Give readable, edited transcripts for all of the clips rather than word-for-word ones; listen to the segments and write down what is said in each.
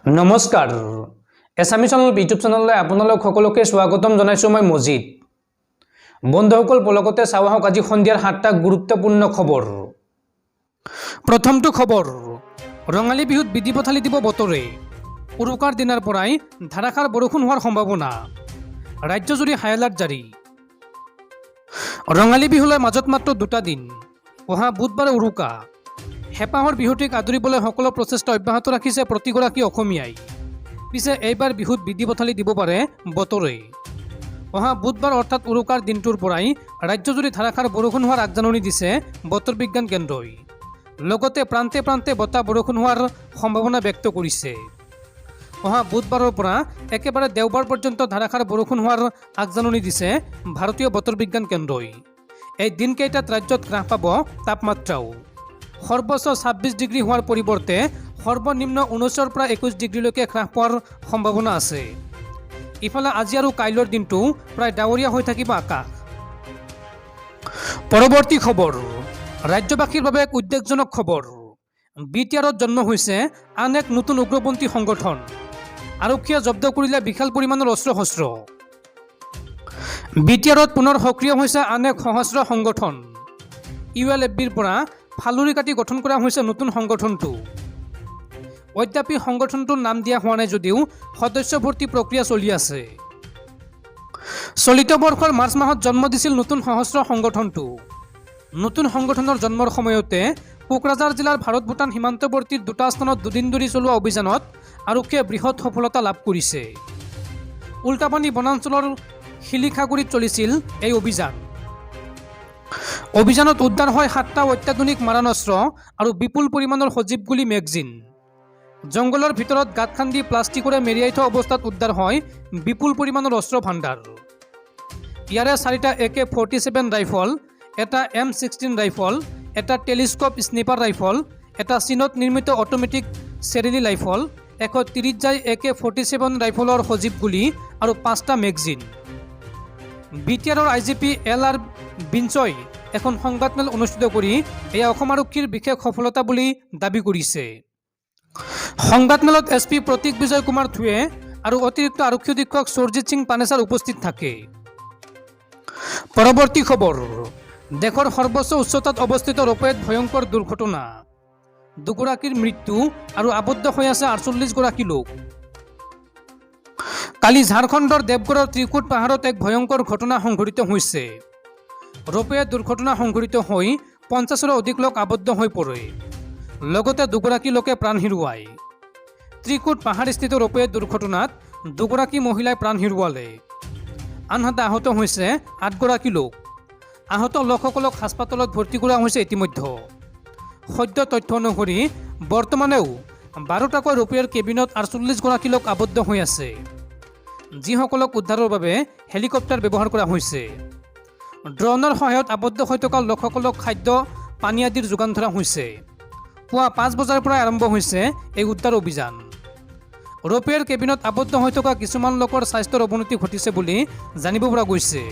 নমস্কাৰ এছামিছ channel YouTube চেনেললৈ আপোনালোক সকলোকে স্বাগতম জনাইছোঁ মই মজিদ বন্ধুসকল পলকতে চাওঁ আহক আজি সন্ধিয়াৰ 7টা গুৰুত্বপূৰ্ণ খবৰ প্ৰথমটো খবৰ ৰঙালী বিহুত বিধি পথালি দিব বতৰে উৰুকাৰ দিনাৰ পৰাই ধাৰাসাৰ বৰষুণ হোৱাৰ সম্ভাৱনা ৰাজ্যজুৰি হাই এলাৰ্ট জাৰি ৰঙালী বিহুলৈ মাজত মাত্ৰ 2টা দিন অহা বুধবাৰে উৰুকা হেপাহৰ বিহুটিক আদৰিবলৈ সকলো প্ৰচেষ্টা অব্যাহত ৰাখিছে প্ৰতিগৰাকী অসমীয়াই পিছে এইবাৰ বিহুত বিধি পথালি দিব পাৰে বতৰে অহা বুধবাৰ অৰ্থাৎ উৰুকাৰ দিনটোৰ পৰাই ৰাজ্যজুৰি ধাৰাসাৰ বৰষুণ হোৱাৰ আগজাননী দিছে বতৰ বিজ্ঞান কেন্দ্ৰই লগতে প্ৰান্তে প্ৰান্তে বতাহ বৰষুণ হোৱাৰ সম্ভাৱনা ব্যক্ত কৰিছে অহা বুধবাৰৰ পৰা একেবাৰে দেওবাৰ পৰ্যন্ত ধাৰাসাৰ বৰষুণ হোৱাৰ আগজাননী দিছে ভাৰতীয় বতৰ বিজ্ঞান কেন্দ্ৰই এই দিনকেইটাত ৰাজ্যত হ্ৰাস পাব তাপমাত্ৰাও সৰ্বোচ্চ 26 ডিগ্ৰী হোৱাৰ পৰিৱৰ্তে সৰ্বনিম্ন 19ৰ পৰা 21 ডিগ্ৰীলৈকে হ্ৰাস পোৱাৰ সম্ভাৱনা আছে ইফালে আজি আৰু কাইলৈৰ দিনটো প্ৰায় ডাৱৰীয়া হৈ থাকিব আকাশ পৰৱৰ্তী খবৰ ৰাজ্যবাসীৰ বাবে এক উদ্বেগজনক খবৰ বিটিআৰত জন্ম হৈছে আন এক নতুন উগ্ৰপন্থী সংগঠন আৰক্ষীয়ে জব্দ কৰিলে বিশাল পৰিমাণৰ অস্ত্ৰ শস্ত্ৰ বিটিআৰত পুনৰ সক্ৰিয় হৈছে আন এক সশস্ত্ৰ সংগঠন ইউএলএফবিৰ পৰা ফালুৰি কাটি গঠন কৰা হৈছে নতুন সংগঠনটো অদ্যাপি সংগঠনটোৰ নাম দিয়া হোৱা নাই যদিও সদস্য ভৰ্তি প্ৰক্ৰিয়া চলি আছে চলিত বৰ্ষৰ মাৰ্চ মাহত জন্ম দিছিল নতুন সশস্ত্ৰ সংগঠনটো নতুন সংগঠনৰ জন্মৰ সময়তে কোকৰাঝাৰ জিলাৰ ভাৰত ভূটান সীমান্তৱৰ্তী 2টা স্থানত দুদিন ধৰি চলোৱা অভিযানত আৰক্ষীয়ে বৃহৎ সফলতা লাভ কৰিছে উল্টাপানী বনাঞ্চলৰ শিলিখাগুৰিত চলিছিল এই অভিযানত উদ্ধাৰ হয় 7টা অত্যাধুনিক মাৰণাস্ত্ৰ আৰু বিপুল পৰিমাণৰ সজীৱ গুলী মেগজিন জংগলৰ ভিতৰত গাঁত খান্দি প্লাষ্টিকৰে মেৰিয়াই থোৱা অৱস্থাত উদ্ধাৰ হয় বিপুল পৰিমাণৰ অস্ত্ৰ ভাণ্ডাৰ ইয়াৰে 4টা AK-47 ৰাইফল এটা M16 ৰাইফল এটা টেলিস্কোপ স্নিপাৰ ৰাইফল এটা চীনত নিৰ্মিত অটোমেটিক চেৰিলি ৰাইফল 130 জাই AK-47 ৰাইফলৰ সজীৱ গুলী আৰু 5টা মেগজিন বিটিআৰৰ IGP LR বিঞ্চই এখন সংবাদমেল অনুষ্ঠিত কৰি এয়া অসম আৰক্ষীৰ বিশেষ সফলতা বুলি দাবী কৰিছে সংবাদমেলত SP প্ৰতীক বিজয় কুমাৰ থুৱে আৰু অতিৰিক্ত আৰক্ষী অধীক্ষক সৰজিৎ সিং পানেছাৰ উপস্থিত থাকে পৰৱৰ্তী খবৰ দেশৰ সৰ্বোচ্চ উচ্চতাত অৱস্থিত ৰপৱেত ভয়ংকৰ দুৰ্ঘটনা দুগৰাকীৰ মৃত্যু আৰু আবদ্ধ হৈ আছে 48 গৰাকী লোক কালি ঝাৰখণ্ডৰ দেৱগড়ৰ ত্ৰিকুট পাহাৰত এক ভয়ংকৰ ঘটনা সংঘটিত হৈছে ৰপৱে দুৰ্ঘটনা সংঘটিত হৈ 50ৰো অধিক লোক আবদ্ধ হৈ পৰে লগতে দুগৰাকী লোকে প্ৰাণ হেৰুৱায় ত্ৰিকুট পাহাৰস্থিত ৰপৱে দুৰ্ঘটনাত দুগৰাকী মহিলাই প্ৰাণ হেৰুৱালে আনহাতে আহত হৈছে 8 গৰাকী লোক আহত লোকসকলক হাস্পতালত ভৰ্তি কৰা হৈছে ইতিমধ্যে সদ্য তথ্য অনুসৰি বৰ্তমানেও 12টাকৈ ৰপৱেৰ কেবিনত 48 গৰাকী লোক আবদ্ধ হৈ আছে যিসকলক উদ্ধাৰৰ বাবে হেলিকপ্টাৰ ব্যৱহাৰ কৰা হৈছে ড্ৰোনৰ সহায়ত আবদ্ধ হৈ থকা লোকসকলক খাদ্য পানী আদিৰ যোগান ধৰা হৈছে পুৱা 5 বজাৰ পৰা আৰম্ভ হৈছে এই উদ্ধাৰ অভিযান ৰপৱেৰ কেবিনত আবদ্ধ হৈ থকা কিছুমান লোকৰ স্বাস্থ্যৰ অৱনতি ঘটিছে বুলি জানিব পৰা গৈছে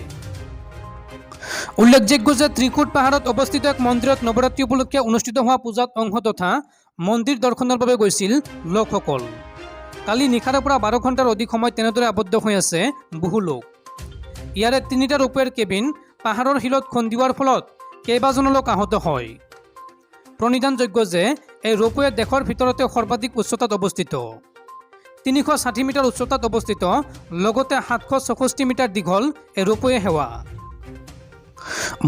উল্লেখযোগ্য যে ত্ৰিকুট পাহাৰত অৱস্থিত এক মন্দিৰত নৱৰাত্ৰি উপলক্ষে অনুষ্ঠিত হোৱা পূজাত অংশ তথা মন্দিৰ দৰ্শনৰ বাবে গৈছিল লোকসকল কালি নিশাৰ পৰা 12 ঘণ্টাৰ অধিক সময় তেনেদৰে আবদ্ধ হৈ আছে বহু লোক ইয়াৰে 3টা ৰপৱেৰ কেবিন পাহাৰৰ শিলত খন্দিওৱাৰ ফলত কেইবাজনো লোক আহত হয় প্ৰণিধানযোগ্য যে এই ৰপৱে দেশৰ ভিতৰতে সৰ্বাধিক উচ্চতাত অৱস্থিত 360 মিটাৰ উচ্চতাত অৱস্থিত লগতে 764 মিটাৰ দীঘল এই ৰপৱে সেৱা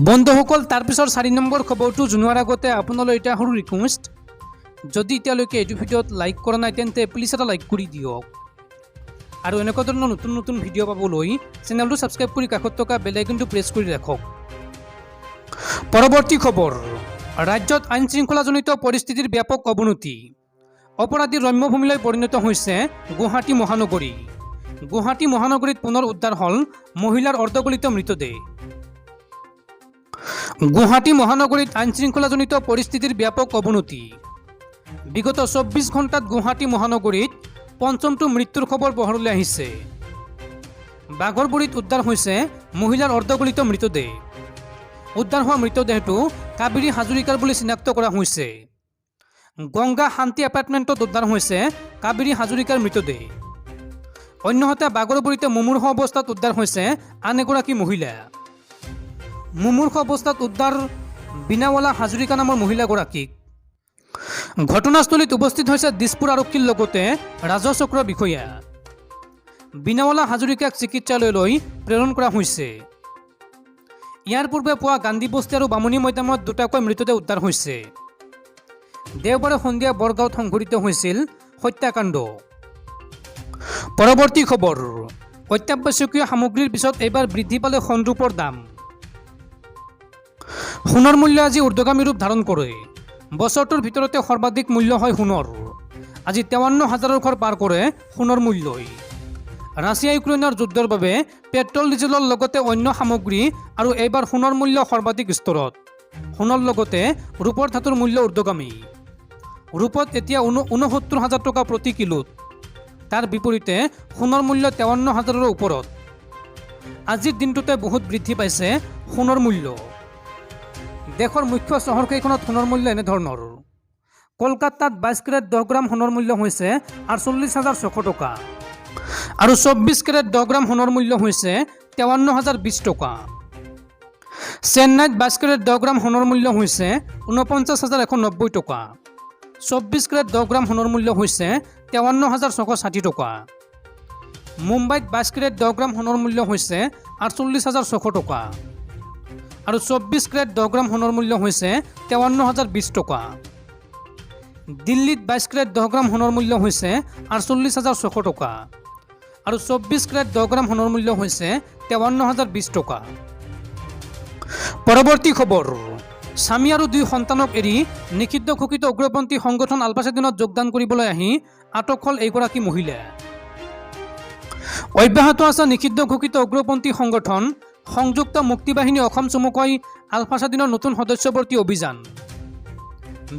বন্ধুসকল তাৰপিছৰ 4 নম্বৰ খবৰটো জনোৱাৰ আগতে আপোনালৈ এটা সৰু ৰিকুৱেষ্ট যদি এতিয়ালৈকে এইটো ভিডিঅ'ত লাইক কৰা নাই তেন্তে প্লিজ এটা লাইক কৰি দিয়ক আৰু এনেকুৱা ধৰণৰ নতুন নতুন ভিডিঅ' পাবলৈ চেনেলটো ছাবস্ক্ৰাইব কৰি কাষত থকা বেল আইকনটো প্ৰেছ কৰি ৰাখক পৰৱৰ্তী খবৰ ৰাজ্যত আইন শৃংখলাজনিত পৰিস্থিতিৰ ব্যাপক অৱনতি অপৰাধীৰ ৰম্যভূমিলৈ পৰিণত হৈছে গুৱাহাটী মহানগৰীত পুনৰ উদ্ধাৰ হ'ল মহিলাৰ অৰ্ধগলিত মৃতদেহ গুৱাহাটী মহানগৰীত আইন শৃংখলাজনিত পৰিস্থিতিৰ ব্যাপক অৱনতি বিগত 24 ঘণ্টাত গুৱাহাটী মহানগৰীত পঞ্চমটো মৃত্যুৰ খবৰ পোহৰলৈ আহিছে বাঘৰবুৰিত উদ্ধাৰ হৈছে মহিলাৰ অৰ্ধগলিত মৃতদেহ উদ্ধাৰ হোৱা মৃতদেহটো কাবেৰী হাজৰিকাৰ বুলি চিনাক্ত কৰা হৈছে গংগা শান্তি এপাৰ্টমেণ্টত উদ্ধাৰ হৈছে কাবেৰী হাজৰিকাৰ মৃতদেহ। অন্যহাতে বাগৰবুৰিতে মুমূৰ্ষ অৱস্থাত উদ্ধাৰ হৈছে আন এগৰাকী মহিলা। মুমূৰ্ষ অৱস্থাত উদ্ধাৰ বিনাৱালা হাজৰিকা নামৰ মহিলাগৰাকীক। ঘটনাস্থলীত উপস্থিত হৈছে দিছপুৰ আৰক্ষীৰ লগতে ৰাজহ চক্ৰৰ বিষয়া। বিনাৱালা হাজৰিকাক চিকিৎসালয়লৈ প্ৰেৰণ কৰা হৈছে। ইয়াৰ পূৰ্বে পুৱা গান্ধীবস্তি আৰু বামুণী মৈদামত দুটাকৈ মৃতদেহ উদ্ধাৰ হৈছে। দেওবাৰে সন্ধিয়া বৰগাঁৱত সংঘটিত হৈছিল হত্যাকাণ্ড। পৰৱৰ্তী খবৰ, অত্যাৱশ্যকীয় সামগ্ৰীৰ পিছত এইবাৰ বৃদ্ধি পালে সোণৰূপৰ দাম। সোণৰ মূল্য আজি ঊৰ্ধ্বগামী ৰূপ ধাৰণ কৰে। বছৰটোৰ ভিতৰতে সৰ্বাধিক মূল্য হয় সোণৰ। আজি 53,000 ঘৰ পাৰ কৰে সোণৰ মূল্যই। ৰাছিয়া ইউক্ৰেইনৰ যুদ্ধৰ বাবে পেট্ৰল ডিজেলৰ লগতে অন্য সামগ্ৰী আৰু এইবাৰ সোণৰ মূল্য সৰ্বাধিক স্তৰত। সোণৰ লগতে ৰূপৰ ধাতুৰ মূল্য ঊৰ্ধ্বগামী। ৰূপত এতিয়া 69,000 টকা প্ৰতি কিলোত। তাৰ বিপৰীতে সোণৰ মূল্য 53,000ৰ ওপৰত। আজিৰ দিনটোতে বহুত বৃদ্ধি পাইছে সোণৰ মূল্য। দেশৰ মুখ্য চহৰকেইখনত সোণৰ মূল্য এনেধৰণৰ। কলকাতাত 22 কেৰেট 10 গ্ৰাম সোণৰ মূল্য হৈছে 48,600 টকা আৰু 24 কেৰেট 10 গ্ৰাম সোণৰ মূল্য হৈছে 53,020 টকা। চেন্নাইত 22 কেৰেট 10 গ্ৰাম সোণৰ মূল্য হৈছে 49,190 টকা। 24 কেৰেট 10 গ্ৰাম সোণৰ মূল্য হৈছে 53,660 টকা। মুম্বাইত 22 কেৰেট 10 গ্ৰাম সোণৰ মূল্য হৈছে 48,600 টকা আৰু 24 কেৰেট 10 গ্ৰাম সোণৰ মূল্য হৈছে 53,020 টকা। দিল্লীত 22 কেৰেট 10 গ্ৰাম সোণৰ মূল্য হৈছে 48,600 টকা আৰু 24 কেৰেট 10 গ্ৰাম সোণৰ মূল্য হৈছে 53,020 টকা। পৰৱৰ্তী খবৰ, স্বামী আৰু 2 সন্তানক এৰি নিষিদ্ধ ঘোষিত উগ্ৰপন্থী সংগঠন আলফাচাদিনত যোগদান কৰিবলৈ আহি আটক হ'ল এইগৰাকী মহিলা। অব্যাহত আছে নিষিদ্ধ ঘোষিত উগ্ৰপন্থী সংগঠন সংযুক্ত মুক্তি বাহিনী অসম চমুকৈ আলফাচাদিনৰ নতুন সদস্যভৰ্তি অভিযান।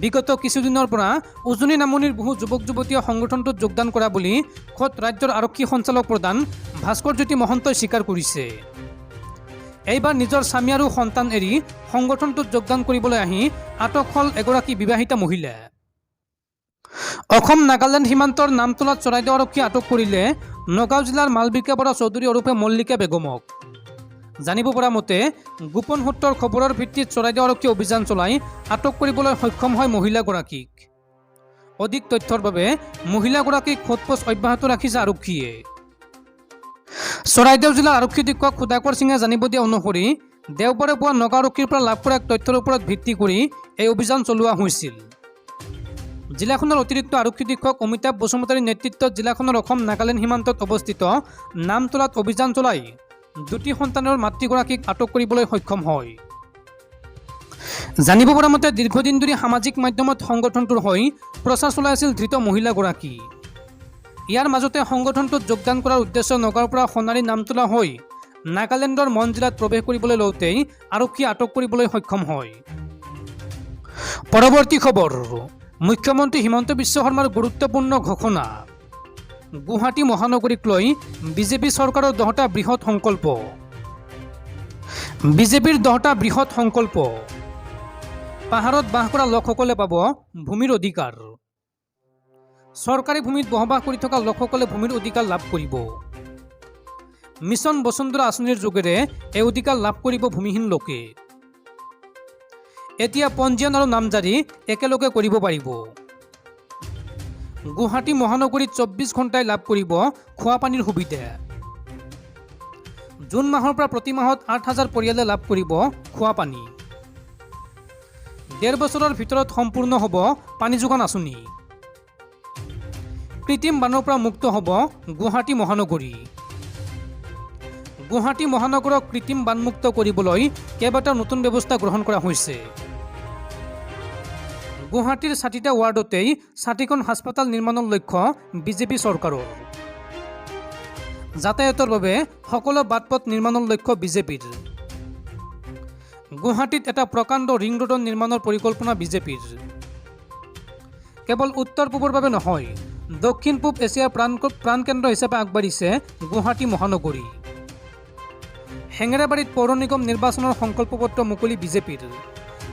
বিগত কিছুদিনৰ পৰা উজনি নামনিৰ বহু যুৱক যুৱতীয়ে সংগঠনটোত যোগদান কৰা বুলি খোদ ৰাজ্যৰ আৰক্ষী সঞ্চালক প্ৰধান ভাস্কৰ জ্যোতি মহন্তই স্বীকাৰ কৰিছে। এইবাৰ নিজৰ স্বামী আৰু সন্তান এৰি সংগঠনটোত যোগদান কৰিবলৈ আহি আটক হ'ল এগৰাকী বিবাহিতা মহিলা। অসম নাগালেণ্ড সীমান্তৰ নামতলাত চৰাইদেউ আৰক্ষীয়ে আটক কৰিলে নগাঁও জিলাৰ মালবিকা বৰা চৌধুৰী ওৰফে মল্লিকা বেগমক। জানিব পৰা মতে গোপন সূত্ৰৰ খবৰৰ ভিত্তিত চৰাইদেউ আৰক্ষীয়ে অভিযান চলাই আটক কৰিবলৈ সক্ষম হয় মহিলাগৰাকীক। অধিক তথ্যৰ বাবে মহিলাগৰাকীক সোধপোছ অব্যাহত ৰাখিছে আৰক্ষীয়ে। চৰাইদেউ জিলাৰ আৰক্ষী অধীক্ষক সুধাকৰ সিঙে জানিব দিয়া অনুসৰি দেওবাৰে পুৱা নগাঁও আৰক্ষীৰ পৰা লাভ কৰা এক তথ্যৰ ওপৰত ভিত্তি কৰি এই অভিযান চলোৱা হৈছিল। জিলাখনৰ অতিৰিক্ত আৰক্ষী অধীক্ষক অমিতাভ বসুমতাৰীৰ নেতৃত্বত জিলাখনৰ অসম নাগালেণ্ড সীমান্তত অৱস্থিত নামতলাত অভিযান চলাই 2টি সন্তানৰ মাতৃগৰাকীক আটক কৰিবলৈ সক্ষম হয়। জানিব পৰা মতে দীৰ্ঘদিন ধৰি সামাজিক মাধ্যমত সংগঠনটোৰ হৈ প্ৰচাৰ চলাই আছিল ধৃত মহিলাগৰাকী। ইয়াৰ মাজতে সংগঠনটোত যোগদান কৰাৰ উদ্দেশ্য নগাঁৱৰ পৰা সোণাৰী নামতলা হৈ নাগালেণ্ডৰ মন জিলাত প্ৰৱেশ কৰিবলৈ লওঁতেই আৰক্ষীয়ে আটক কৰিবলৈ সক্ষম হয়। পৰৱৰ্তী খবৰ, মুখ্যমন্ত্ৰী হিমন্ত বিশ্ব শৰ্মাৰ গুৰুত্বপূৰ্ণ ঘোষণা। গুৱাহাটী মহানগৰীক লৈ বিজেপি চৰকাৰৰ 10টা বৃহৎ সংকল্প। বিজেপিৰ 10টা বৃহৎ সংকল্প। পাহাৰত বাস কৰা লোকসকলে পাব ভূমিৰ অধিকাৰ। চৰকাৰী ভূমিত বসবাস কৰি থকা লোকসকলে ভূমিৰ অধিকাৰ লাভ কৰিব। মিছন বসুন্ধৰা আঁচনিৰ যোগেৰে এই অধিকাৰ লাভ কৰিব ভূমিহীন লোকে। এতিয়া পঞ্জীয়ন আৰু নামজাৰি একেলগে কৰিব পাৰিব। গুৱাহাটী মহানগৰীত 24 ঘণ্টাই লাভ কৰিব খোৱা পানীৰ সুবিধা। জুন মাহৰ পৰা প্ৰতি মাহত 8,000 পৰিয়ালে লাভ কৰিব খোৱা পানী। 1.5 বছৰৰ ভিতৰত সম্পূৰ্ণ হ'ব পানী যোগান আঁচনি। কৃত্ৰিম বানৰ পৰা মুক্ত হ'ব গুৱাহাটী মহানগৰী। গুৱাহাটী মহানগৰক কৃত্ৰিম বানমুক্ত কৰিবলৈ কেইবাটাও নতুন ব্যৱস্থা গ্ৰহণ কৰা হৈছে। গুৱাহাটীৰ 60টা ৱাৰ্ডতেই 60খন হাস্পতাল নিৰ্মাণৰ লক্ষ্য বিজেপি চৰকাৰৰ। যাতায়াতৰ বাবে সকলো বাটপথ নিৰ্মাণৰ লক্ষ্য বিজেপিৰ। গুৱাহাটীত এটা প্ৰকাণ্ড ৰিং ৰোডৰ নিৰ্মাণৰ পৰিকল্পনা বিজেপিৰ। কেৱল উত্তৰ পূবৰ বাবে নহয়, দক্ষিণ পূব এছিয়াৰ প্ৰাণকেন্দ্ৰ হিচাপে আগবাঢ়িছে গুৱাহাটী মহানগৰী। হেঙেৰাবাৰীত পৌৰ নিগম নিৰ্বাচনৰ সংকল্পপত্ৰ মুকলি বিজেপিৰ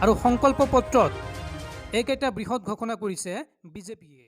আৰু সংকল্পপত্ৰত এইকেইটা বৃহৎ ঘোষণা কৰিছে বিজেপিয়ে।